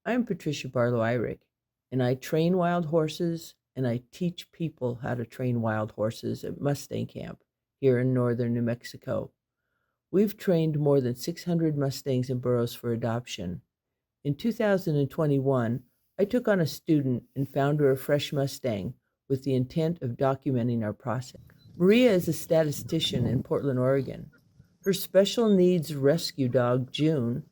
I'm Patricia Barlow-Irick, and I train wild horses and I teach people how to train wild horses at Mustang Camp here in northern New Mexico. We've trained more than 600 Mustangs and burros for adoption. In 2021, I took on a student and found her a fresh Mustang with the intent of documenting our process. Maria is a statistician in Portland, Oregon. Her special needs rescue dog, June,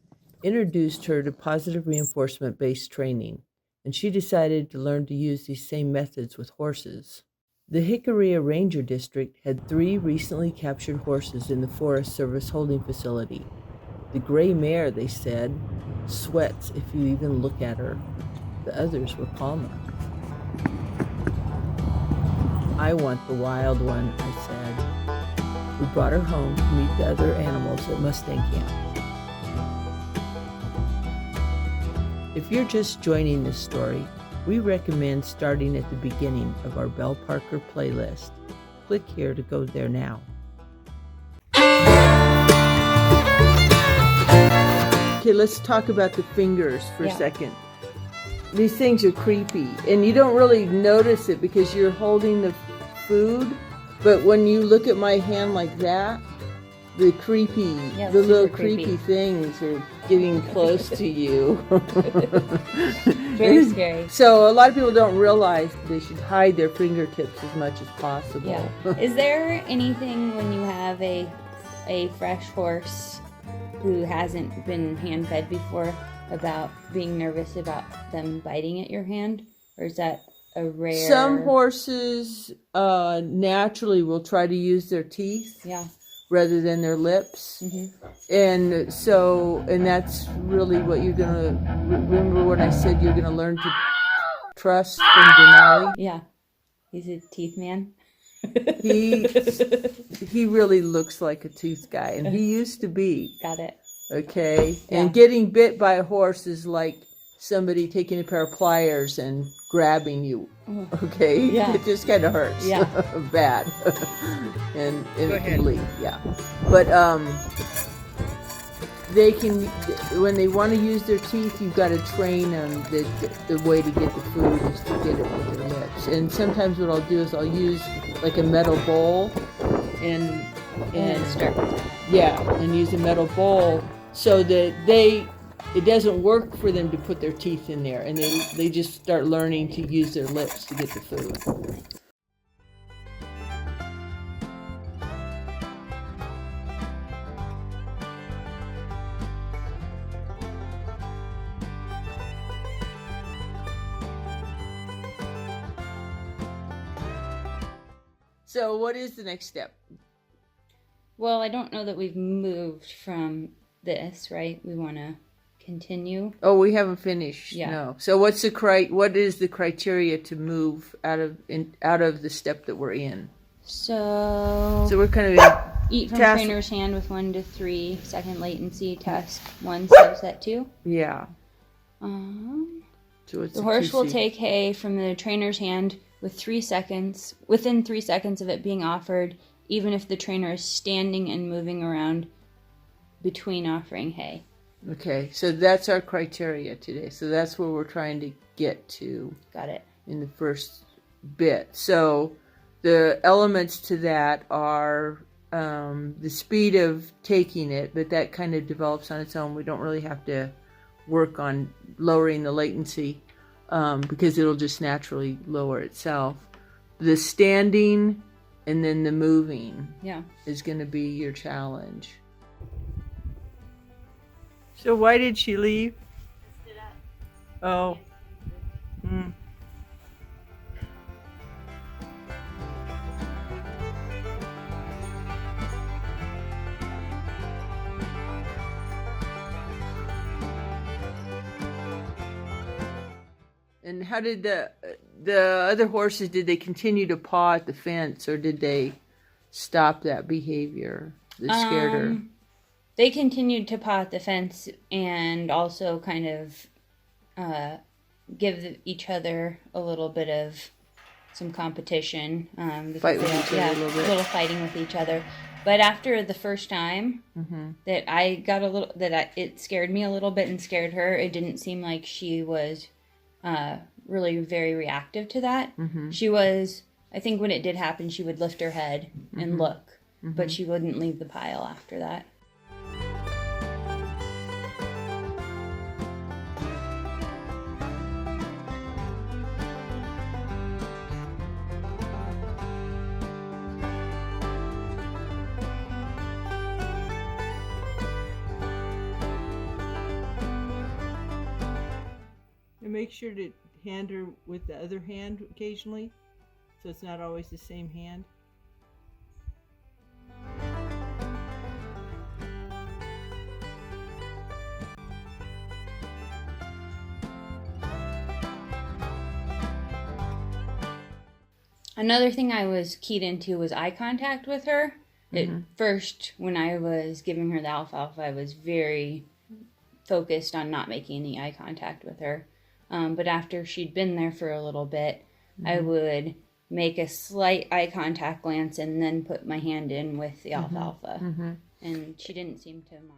introduced her to positive reinforcement-based training, and she decided to learn to use these same methods with horses. The Jicarilla Ranger District had 3 recently captured horses in the Forest Service holding facility. The gray mare, they said, sweats if you even look at her. The others were calmer. I want the wild one, I said. We brought her home to meet the other animals at Mustang Camp. If you're just joining this story, we recommend starting at the beginning of our Belle Parker playlist. Click here to go there now. Okay, let's talk about the fingers for a second. These things are creepy, and you don't really notice it because you're holding the food, but when you look at my hand like that, the little creepy things are getting close to you. Very scary. So a lot of people don't realize they should hide their fingertips as much as possible. Yeah. Is there anything when you have a fresh horse who hasn't been hand fed before about being nervous about them biting at your hand? Or is that a rare... Some horses naturally will try to use their teeth. Yeah. Rather than their lips. And that's really what you're gonna remember when I said you're gonna learn to trust from Denali. Yeah, he's a teeth man. he really looks like a tooth guy, and he used to be. Got it. Okay, and getting bit by a horse is like somebody taking a pair of pliers and grabbing you. Okay, it just kind of hurts. Bad. and it can bleed. But they can, when they want to use their teeth, you've got to train them the way to get the food is to get it with their lips. And sometimes what I'll do is I'll use like a metal bowl and start with that. And use a metal bowl so that it doesn't work for them to put their teeth in there, and they just start learning to use their lips to get the food. So what is the next step? Well, I don't know that we've moved from this, right? We want to continue. Oh, we haven't finished. No. So what is the criteria to move out of the step that we're in? So we're kind of eat from trainer's hand with 1 to 3 second latency. Task 1, subset 2. Yeah. So the horse will take hay from the trainer's hand within 3 seconds of it being offered, even if the trainer is standing and moving around between offering hay. Okay, so that's our criteria today. So that's where we're trying to get to. Got it. In the first bit. So the elements to that are the speed of taking it, but that kind of develops on its own. We don't really have to work on lowering the latency because it'll just naturally lower itself. The standing and then the moving is going to be your challenge. So why did she leave? Oh. And how did the other horses, did they continue to paw at the fence, or did they stop that behavior that scared her? They continued to paw at the fence and also kind of give each other a little bit of some competition. Fight with each other a little bit. A little fighting with each other. But after the first time Mm-hmm. that I got it scared me a little bit and scared her. It didn't seem like she was really very reactive to that. Mm-hmm. She was, I think when it did happen, she would lift her head and look, but she wouldn't leave the pile after that. And make sure to hand her with the other hand occasionally, so it's not always the same hand. Another thing I was keyed into was eye contact with her. At first, when I was giving her the alfalfa, I was very focused on not making any eye contact with her. But after she'd been there for a little bit, I would make a slight eye contact glance and then put my hand in with the alfalfa. And she didn't seem to mind.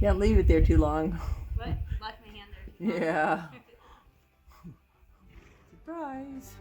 Can't leave it there too long. What? Left my hand there. Yeah. Surprise.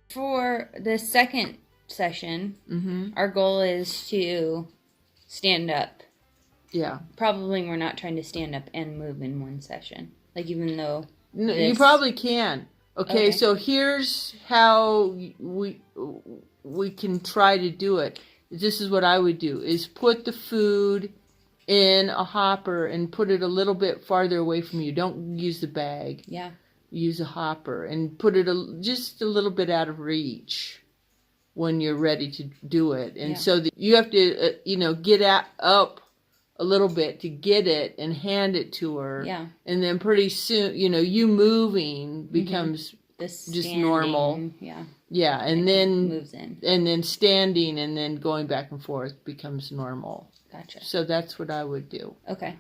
For the second session, our goal is to stand up. Yeah. Probably we're not trying to stand up and move in one session. Like, even though No, you probably can. Okay, so here's how we can try to do it. This is what I would do, is put the food in a hopper and put it a little bit farther away from you. Don't use the bag. Yeah. Use a hopper and put it just a little bit out of reach when you're ready to do it. And so that you have to, get up a little bit to get it and hand it to her. Yeah. And then pretty soon, you moving becomes just normal. Yeah. Yeah. And then moves in. And then standing and then going back and forth becomes normal. Gotcha. So that's what I would do. Okay.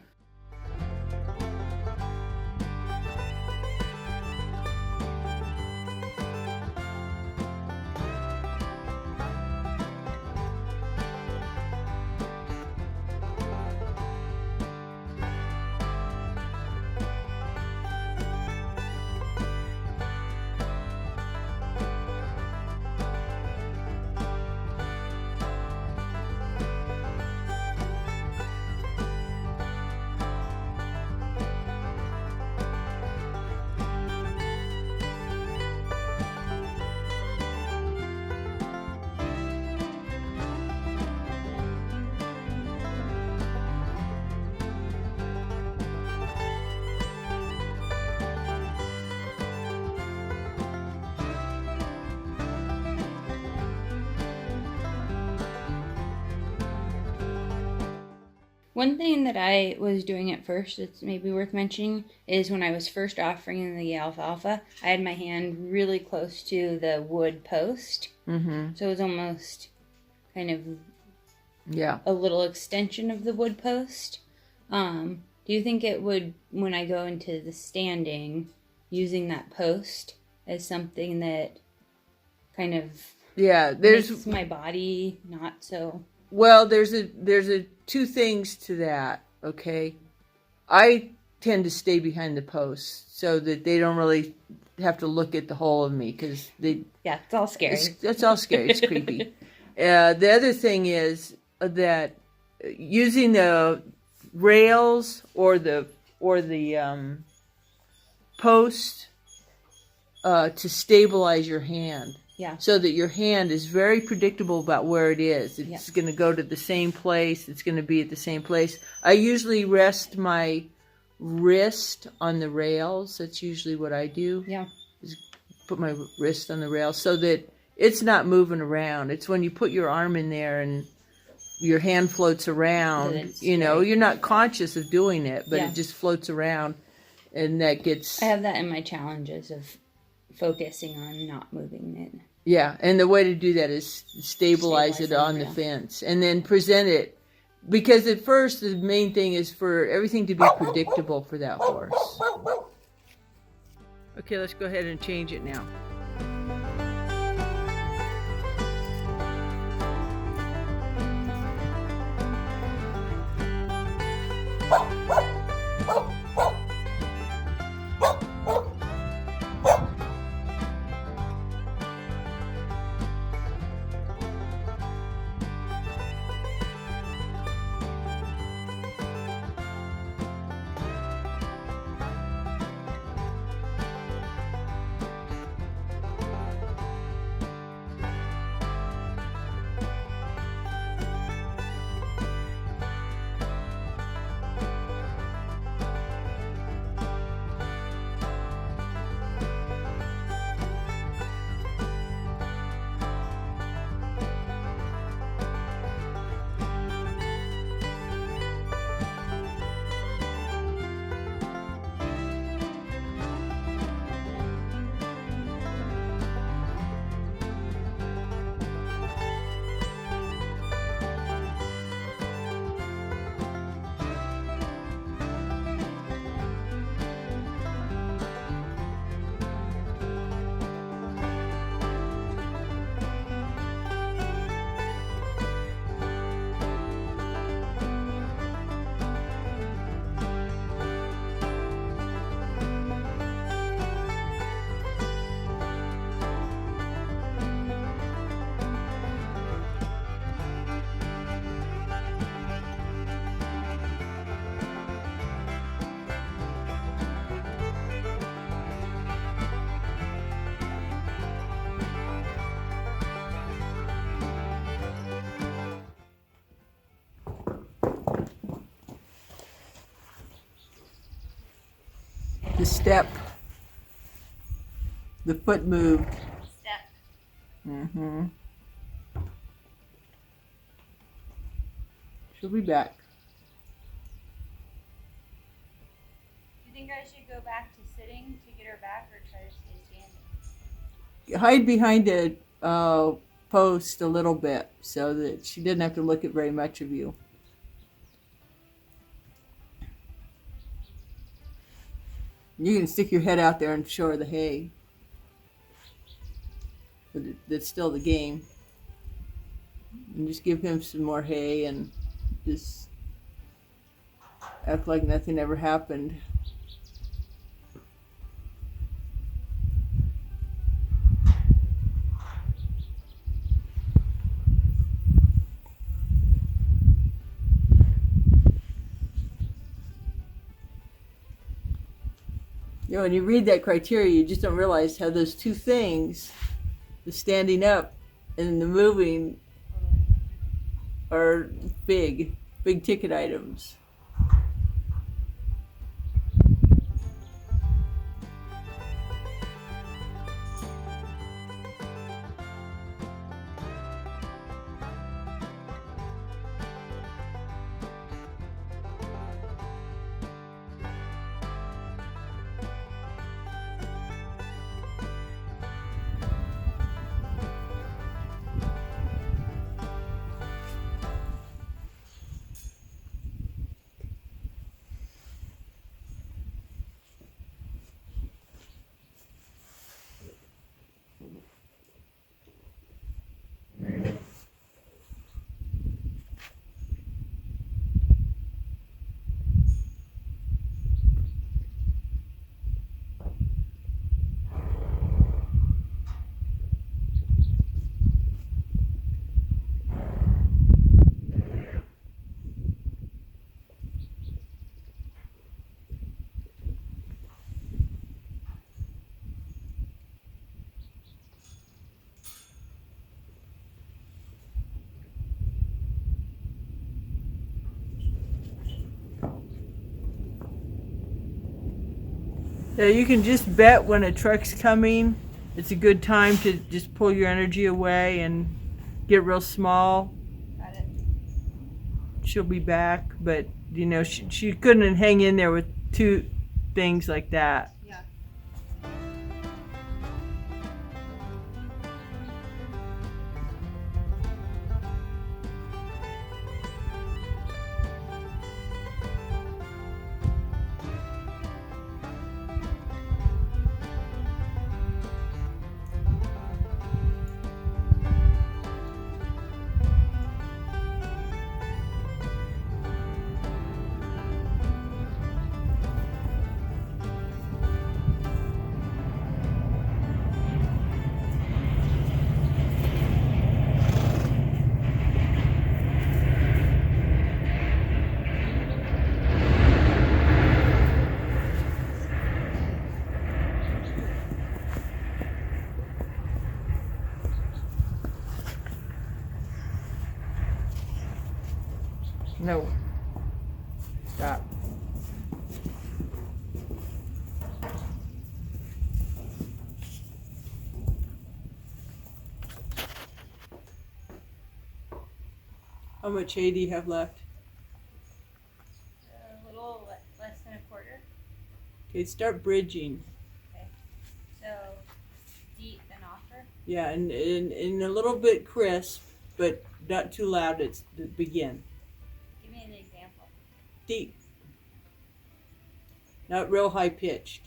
One thing that I was doing at first that's maybe worth mentioning is when I was first offering the alfalfa, I had my hand really close to the wood post. So it was almost kind of Yeah. a little extension of the wood post. Do you think it would, when I go into the standing, using that post as something that kind of makes my body not so... Well, there's a two things to that, okay? I tend to stay behind the post so that they don't really have to look at the whole of me, because it's all scary. It's all scary. It's creepy. The other thing is that using the rails or the post to stabilize your hand. Yeah. So that your hand is very predictable about where it is. It's going to go to the same place. It's going to be at the same place. I usually rest my wrist on the rails. That's usually what I do. Yeah. Is put my wrist on the rails so that it's not moving around. It's when you put your arm in there and your hand floats around, you're not conscious of doing it, but it just floats around, and that gets... I have that in my challenges of focusing on not moving it. Yeah, and the way to do that is stabilize it on the fence and then present it. Because at first, the main thing is for everything to be predictable for that horse. Okay, let's go ahead and change it now. The step. The foot moved. Step. Mm-hmm. She'll be back. Do you think I should go back to sitting to get her back, or try to stay standing? Hide behind a post a little bit so that she didn't have to look at very much of you. You can stick your head out there and show her the hay. But that's still the game. And just give him some more hay and just act like nothing ever happened. When you read that criteria, you just don't realize how those two things, the standing up and the moving, are big ticket items. Yeah, you can just bet when a truck's coming, it's a good time to just pull your energy away and get real small. Got it. She'll be back, but you know, she couldn't hang in there with two things like that. Yeah. No. Stop. How much hay do you have left? A little less than a quarter. Okay, start bridging. Okay. So deep and offer. Yeah, and a little bit crisp, but not too loud. It's to begin. Give me an example. Deep. Not real high pitched.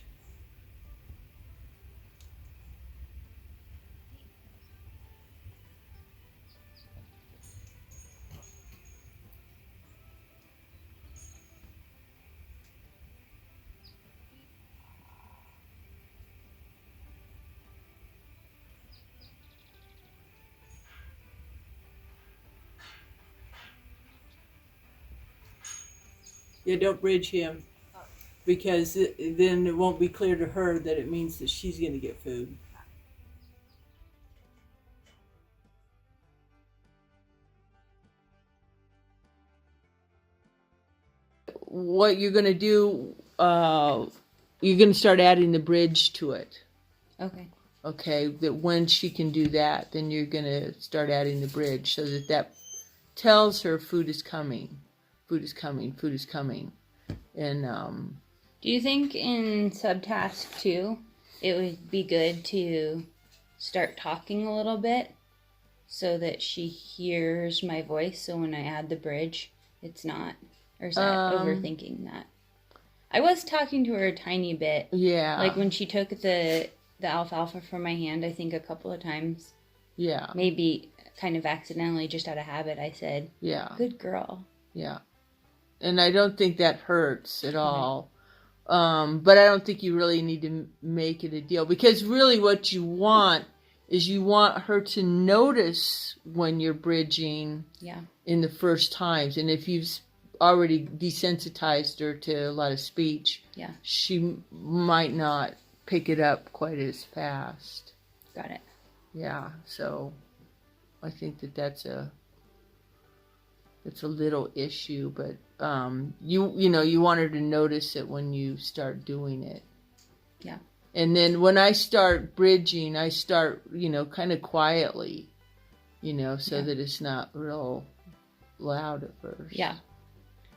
Yeah, don't bridge him, because then it won't be clear to her that it means that she's going to get food. What you're going to do, you're going to start adding the bridge to it. Okay. Okay, that when she can do that, then you're going to start adding the bridge so that tells her food is coming. Food is coming, food is coming. And Do you think in subtask 2 it would be good to start talking a little bit so that she hears my voice, so when I add the bridge it's not, or is that overthinking that? I was talking to her a tiny bit. Yeah. Like when she took the alfalfa from my hand, I think a couple of times. Yeah. Maybe kind of accidentally, just out of habit, I said, yeah. Good girl. Yeah. And I don't think that hurts at all. But I don't think you really need to make it a deal, because really what you want is you want her to notice when you're bridging in the first times. And if you've already desensitized her to a lot of speech, she might not pick it up quite as fast. Got it. Yeah, so I think that's a little issue, but you want her to notice it when you start doing it. Yeah. And then when I start bridging, I start, kind of quietly, so that it's not real loud at first. Yeah.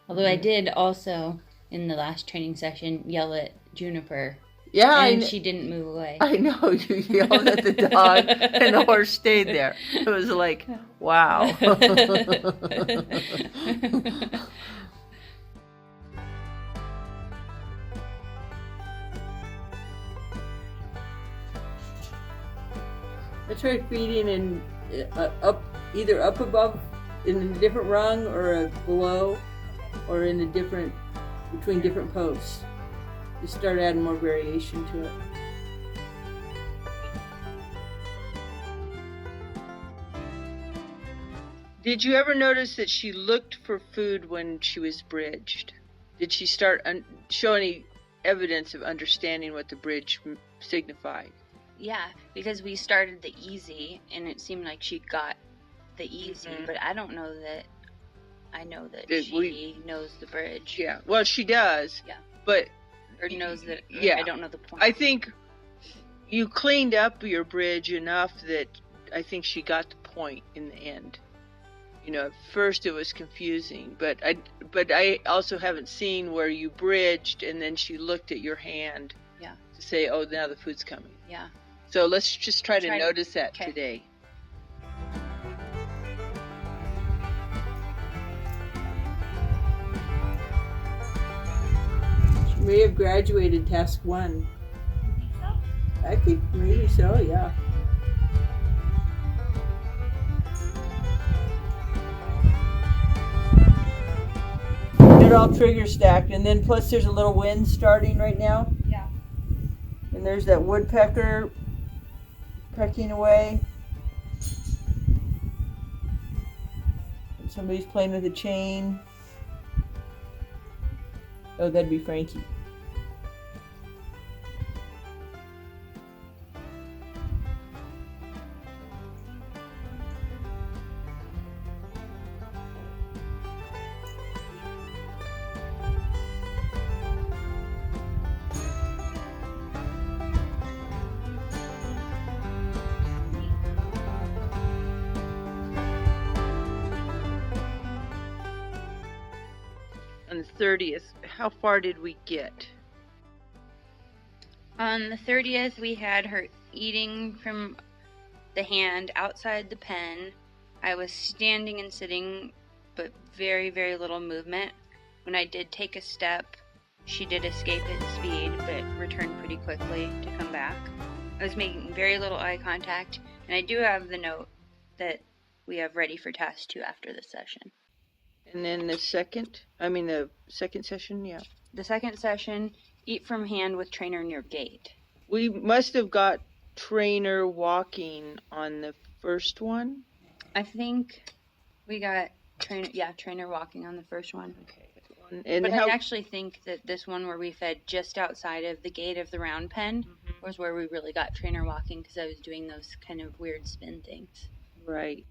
Although I did also, in the last training session, yell at Juniper. Yeah, and she didn't move away. I know, you yelled at the dog and the horse stayed there. It was like, wow. I tried feeding in either up above in a different rung, or below, or in between different posts. Just start adding more variation to it. Did you ever notice that she looked for food when she was bridged? Did she start show any evidence of understanding what the bridge signified? Yeah, because we started the easy, and it seemed like she got the easy, but I don't know that I know that she knows the bridge. Yeah, well, she does. Yeah. But or knows that Yeah. I don't know the point. I think you cleaned up your bridge enough that I think she got the point in the end. You know, at first it was confusing, but I also haven't seen where you bridged and then she looked at your hand. Yeah. To say, oh, now the food's coming. Yeah. So let's just try to notice that okay. today. She may have graduated task 1. You think so? I think maybe so, yeah. It all trigger stacked, and then plus there's a little wind starting right now. Yeah. And there's that woodpecker pecking away. And somebody's playing with a chain. Oh, that'd be Frankie. On the 30th, how far did we get? On the 30th, we had her eating from the hand outside the pen. I was standing and sitting, but very, very little movement. When I did take a step, she did escape at speed, but returned pretty quickly to come back. I was making very little eye contact, and I do have the note that we have ready for task 2 after this session. And then the second session, yeah. The second session, eat from hand with trainer near gate. We must have got trainer walking on the first one. I think we got trainer walking on the first one. Okay. And but I actually think that this one where we fed just outside of the gate of the round pen was where we really got trainer walking, because I was doing those kind of weird spin things. Right.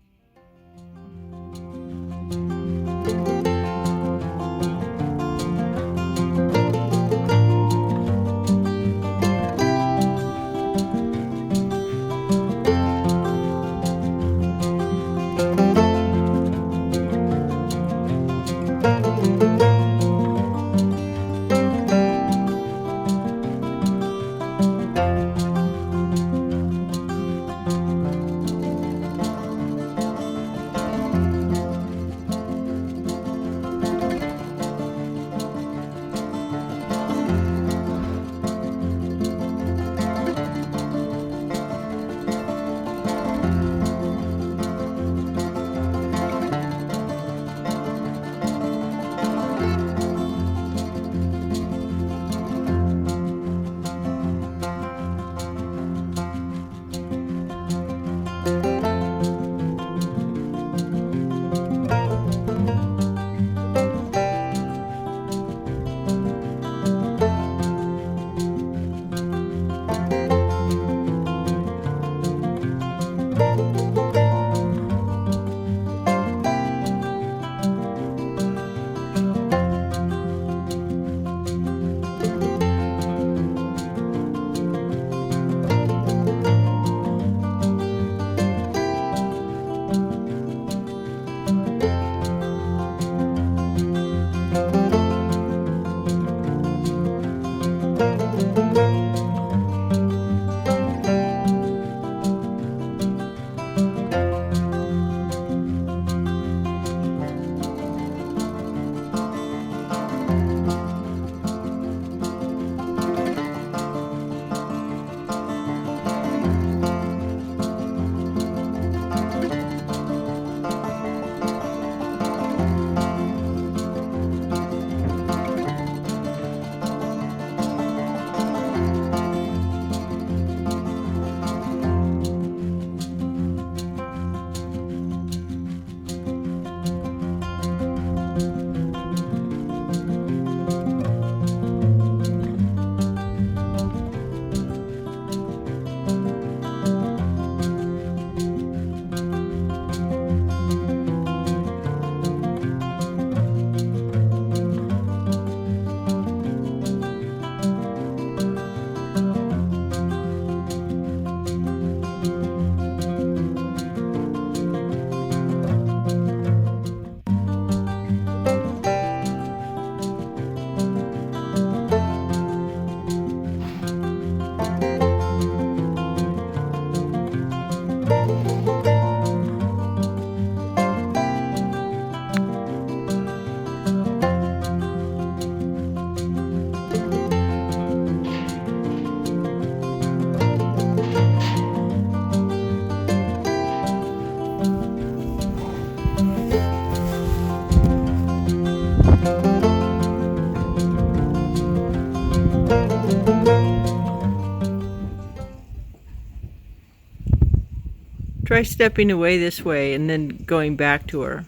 Try stepping away this way and then going back to her.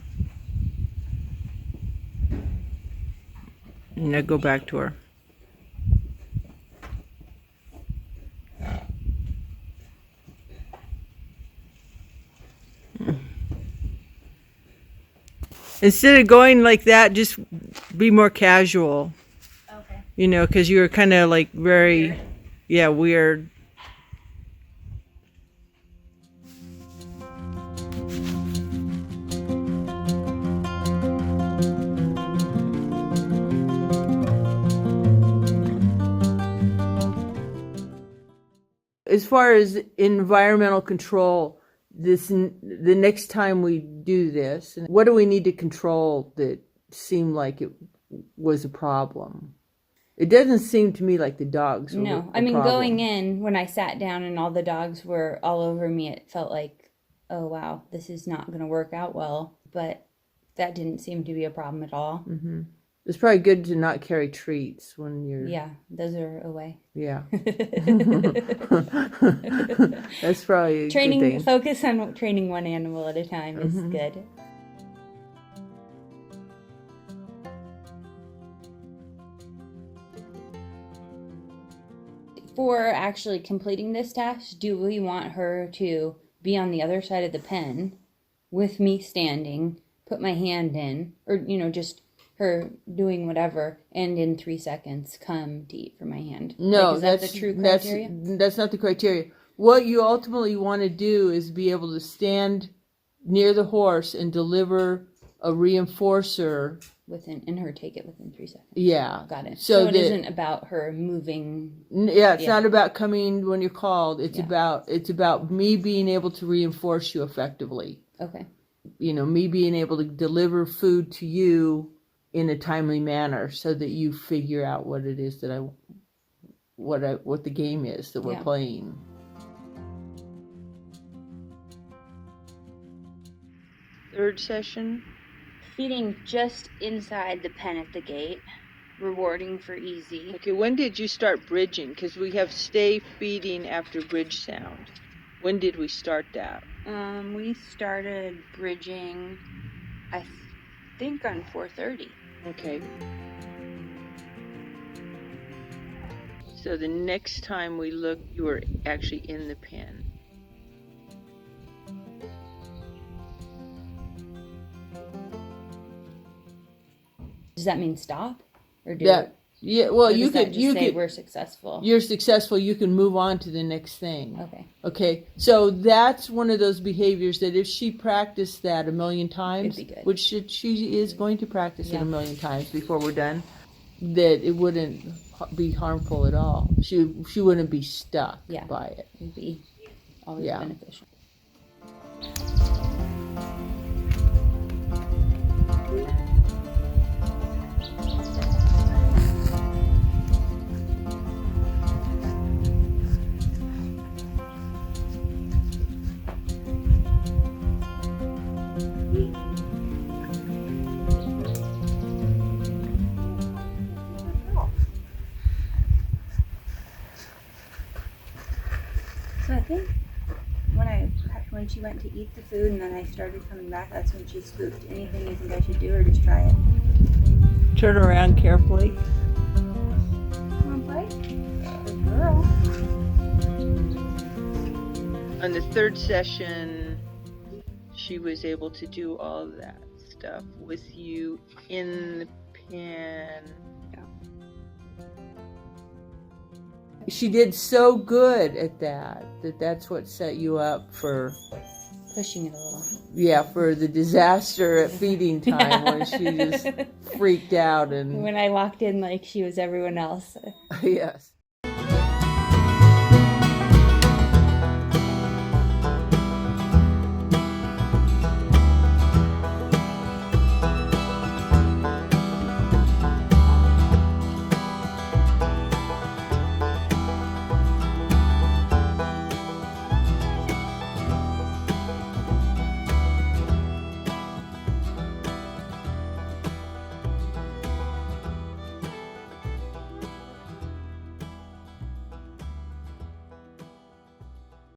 And now go back to her. Instead of going like that, just be more casual. Okay. You know, because you were kind of like very, yeah, weird. As far as environmental control, the next time we do this, what do we need to control that seemed like it was a problem? It doesn't seem to me like the dogs were No, a I mean, problem. going in, when I sat down and all the dogs were all over me, it felt like, oh wow, this is not going to work out well. But that didn't seem to be a problem at all. Mm-hmm. It's probably good to not carry treats when you're... Yeah, those are away. Yeah. That's probably a Training, good thing. focus on training one animal at a time is good. For actually completing this task, do we want her to be on the other side of the pen with me standing, put my hand in, or, you know, just her doing whatever, and in 3 seconds come to eat from my hand? No, Like, is that the true criteria? That's not the criteria. What you ultimately want to do is be able to stand near the horse and deliver a reinforcer. And her take it within 3 seconds. Yeah. Got it. So So it that- isn't about her moving. Yeah, it's Yeah. not about coming when you're called. It's Yeah. about me being able to reinforce you effectively. Okay. You know, me being able to deliver food to you in a timely manner so that you figure out what it is that what the game is that we're Yeah. playing. Third session. Feeding just inside the pen at the gate. Rewarding for easy. Okay, when did you start bridging? Because we have stay feeding after bridge sound. When did we start that? We started bridging, I think, on 4:30. Okay. So the next time we look, you were actually in the pen. Does that mean stop, or do? That yeah, well, or you does that could just you say could we're successful? you're successful. You can move on to the next thing. Okay. Okay, so that's one of those behaviors that if she practiced that a million times, It'd be good. which she is going to practice it Yeah. a million times before we're done, that it wouldn't be harmful at all. She wouldn't be stuck Yeah. by it. It'd be always Yeah. beneficial. So I think when she went to eat the food and then I started coming back, that's when she spooked. Anything you think I should do or just try it? Turn around carefully. Come on, play. Good girl. On the third session, she was able to do all of that stuff with you in the pen. She did so good at that's what set you up for Pushing it a little. for the disaster at feeding time when she just freaked out and When I walked in like she was everyone else. yes.